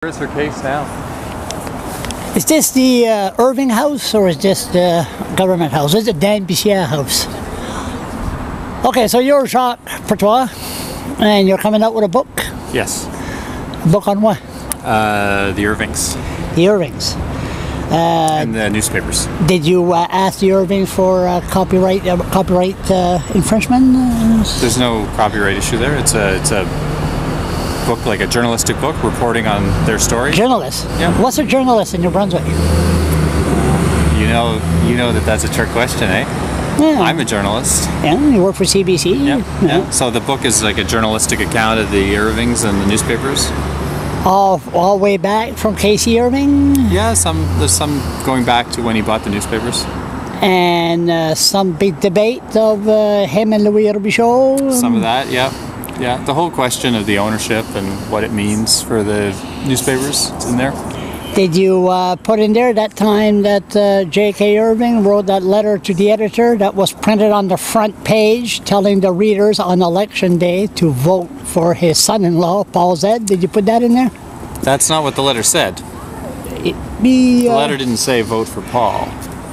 Where's her case now? Is this the Irving house or is this the government house? Is it Dan Bissiere house? Okay, so you're Jacques Poitras and you're coming out with a book? Yes. A book on what? The Irvings. The Irvings. And the newspapers. Did you ask the Irvings for copyright infringement? There's no copyright issue there. It's a book, like a journalistic book, reporting on their story. Journalist? Yeah. What's a journalist in New Brunswick? You know that's a trick question, eh? Yeah. I'm a journalist. Yeah, you work for CBC? Yeah. So the book is like a journalistic account of the Irvings and the newspapers. All way back from K.C. Irving? Yeah, there's some going back to when he bought the newspapers. And some big debate of him and Louis Robichaud? Some of that, yeah. Yeah, the whole question of the ownership and what it means for the newspapers, it's in there. Did you put in there that time that J.K. Irving wrote that letter to the editor that was printed on the front page telling the readers on election day to vote for his son-in-law, Paul Zed? Did you put that in there? That's not what the letter said. The letter didn't say vote for Paul.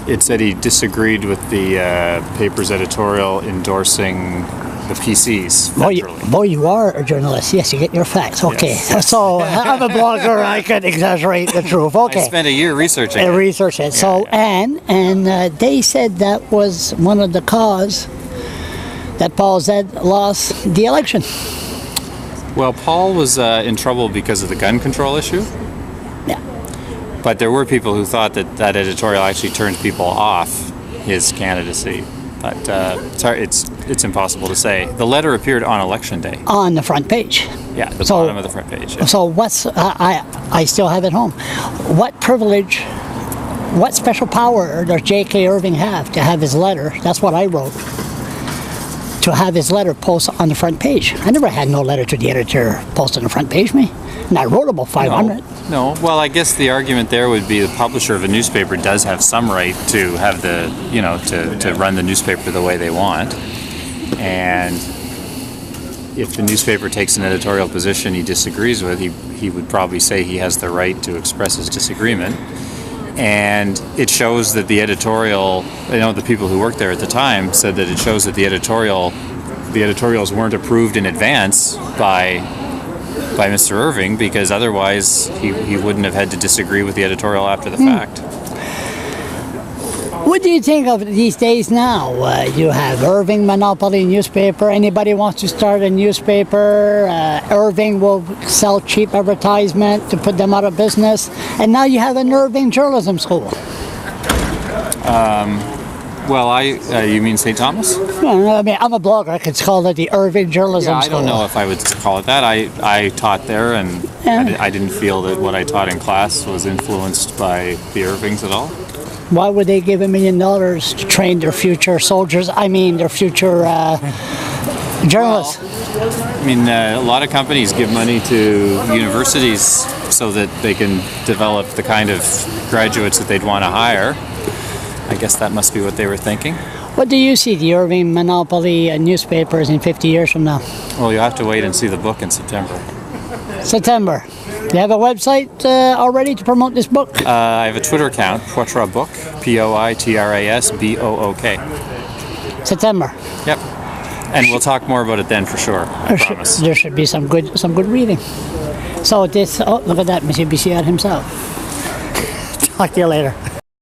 It said he disagreed with the paper's editorial endorsing the PCs. Boy, you are a journalist. Yes, you get your facts. Okay, yes. So I'm a blogger. I can exaggerate the truth. Okay. I spent a year researching it. Researching it. So and they said that was one of the cause that Paul Zed lost the election. Well, Paul was in trouble because of the gun control issue. Yeah. But there were people who thought that editorial actually turned people off his candidacy. But it's impossible to say. The letter appeared on election day. On the front page. Yeah, the bottom of the front page. Yeah. So what's I still have it home. What privilege, what special power does J.K. Irving have to have his letter? That's what I wrote. To have his letter posted on the front page. I never had no letter to the editor posted on the front page, me. And I wrote about 500. No. Well, I guess the argument there would be the publisher of a newspaper does have some right to have the, to run the newspaper the way they want. And if the newspaper takes an editorial position he disagrees with, he would probably say he has the right to express his disagreement. And it shows that the editorial, the people who worked there at the time said that it shows that the editorials weren't approved in advance by Mr. Irving, because otherwise he wouldn't have had to disagree with the editorial after the fact. What do you think of these days now? You have Irving monopoly newspaper. Anybody wants to start a newspaper, Irving will sell cheap advertisement to put them out of business. And now you have an Irving journalism school. Well, you mean St. Thomas? I mean, I'm a blogger. I could call it the Irving Journalism School. I don't know if I would call it that. I taught there, and I didn't feel that what I taught in class was influenced by the Irvings at all. Why would they give $1 million to train their future soldiers? I mean, their future journalists. Well, I mean, a lot of companies give money to universities so that they can develop the kind of graduates that they'd want to hire. I guess that must be what they were thinking. What do you see the Irving monopoly newspapers in 50 years from now? Well, you'll have to wait and see the book in September. September. Do you have a website already to promote this book? I have a Twitter account, Poitras Book, POITRASBOOK. September. Yep. And we'll talk more about it then for sure. I promise. There should be some good reading. So this, look at that, Monsieur Bissiere himself. Talk to you later.